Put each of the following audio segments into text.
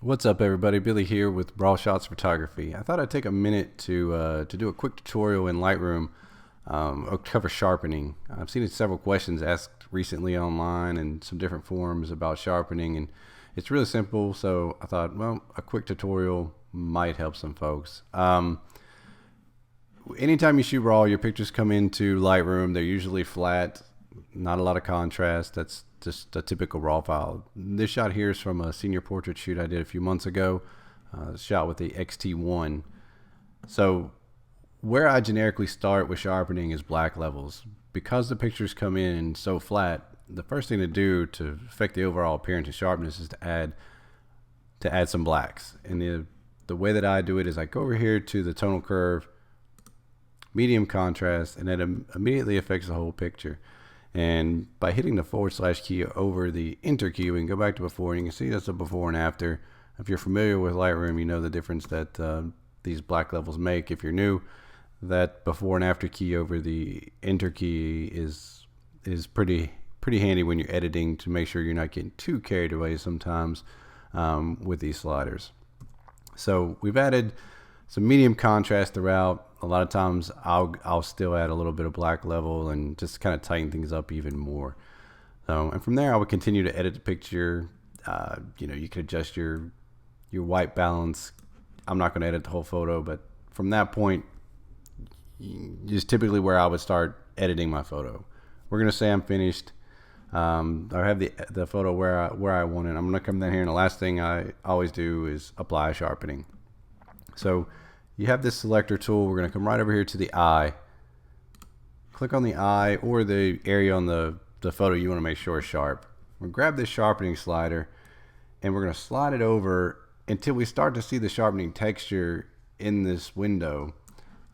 What's up, everybody? Billy here with Raw Shots Photography. I thought I'd take a minute to do a quick tutorial in Lightroom, cover sharpening. I've seen several questions asked recently online and some different forums about sharpening, and it's really simple. So I thought, well, a quick tutorial might help some folks. Anytime you shoot raw, your pictures come into Lightroom. They're usually flat, not a lot of contrast. That's just a typical raw file. This shot here is from a senior portrait shoot I did a few months ago, shot with the XT1. So where I generically start with sharpening is black levels. Because the pictures come in so flat, the first thing to do to affect the overall appearance and sharpness is to add some blacks. And the way that I do it is I go over here to the tonal curve, medium contrast, and that immediately affects the whole picture. And by hitting the / key over the enter key, we can go back to before, and you can see that's a before and after. If you're familiar with Lightroom, you know the difference that these black levels make. If you're new, that before and after key over the enter key is pretty handy when you're editing, to make sure you're not getting too carried away sometimes with these sliders. So we've added some medium contrast throughout. A lot of times I'll still add a little bit of black level and just kind of tighten things up even more. And from there I would continue to edit the picture. You can adjust your white balance. I'm not going to edit the whole photo, but from that point is typically where I would start editing my photo. We're going to say I'm finished. I have the photo where I want it. I'm going to come down here, and the last thing I always do is apply sharpening. So you have this selector tool. We're going to come right over here to the eye. Click on the eye or the area on the photo you want to make sure is sharp. We're going to grab this sharpening slider, and we're going to slide it over until we start to see the sharpening texture in this window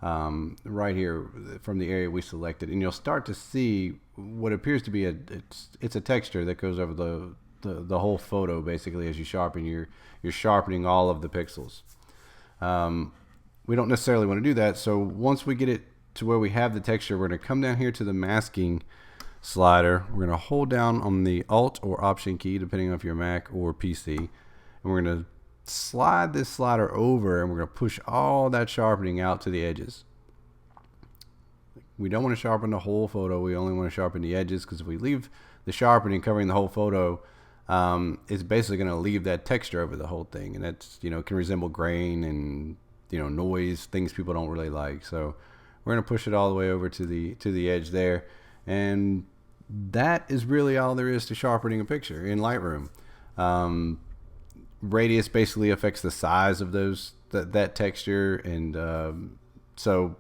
right here from the area we selected. And you'll start to see what appears to be it's a texture that goes over the whole photo. Basically, as you sharpen, you're sharpening all of the pixels. We don't necessarily want to do that. So once we get it to where we have the texture, we're going to come down here to the masking slider. We're going to hold down on the Alt or Option key, depending on if you're Mac or PC. And we're going to slide this slider over, and we're going to push all that sharpening out to the edges. We don't want to sharpen the whole photo. We only want to sharpen the edges, because if we leave the sharpening covering the whole photo, it's basically going to leave that texture over the whole thing. And that's, can resemble grain and noise, things people don't really like. So we're going to push it all the way over to the edge there, and that is really all there is to sharpening a picture in Lightroom. Radius basically affects the size of that texture, and so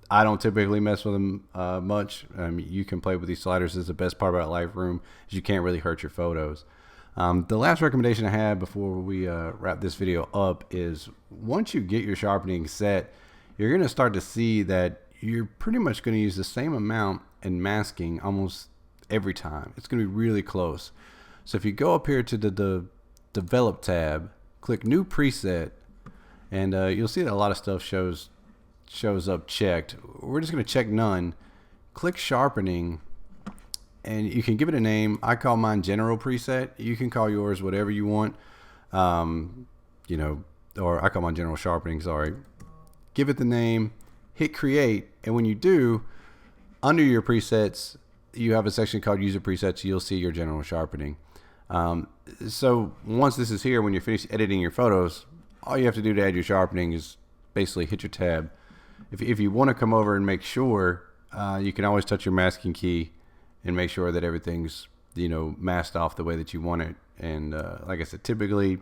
I don't typically mess with them much. You can play with these sliders. Is the best part about Lightroom, is you can't really hurt your photos. The last recommendation I have before we wrap this video up is, once you get your sharpening set, you're going to start to see that you're pretty much going to use the same amount in masking almost every time. It's going to be really close. So if you go up here to the Develop tab, click New Preset, and you'll see that a lot of stuff shows up checked. We're just going to check none. Click Sharpening, and you can give it a name. I call mine General Preset. You can call yours whatever you want. Or I call mine General Sharpening, sorry. Give it the name, hit Create, and when you do, under your presets, you have a section called User Presets. You'll see your General Sharpening. So once this is here, when you're finished editing your photos, all you have to do to add your sharpening is basically hit your tab. If you want to come over and make sure, you can always touch your masking key and make sure that everything's masked off the way that you want it. And like I said, typically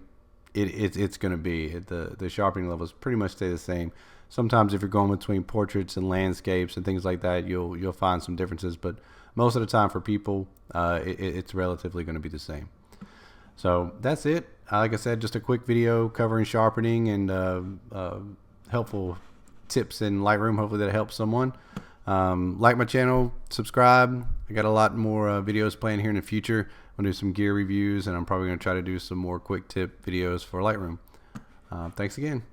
it's going to be the sharpening levels pretty much stay the same. Sometimes if you're going between portraits and landscapes and things like that, you'll find some differences, but most of the time for people, it's relatively going to be the same. So that's it. Like I said, just a quick video covering sharpening and helpful tips in Lightroom. Hopefully that helps someone. Like my channel, subscribe. I got a lot more videos planned here in the future. I'm going to do some gear reviews, and I'm probably going to try to do some more quick tip videos for Lightroom. Thanks again.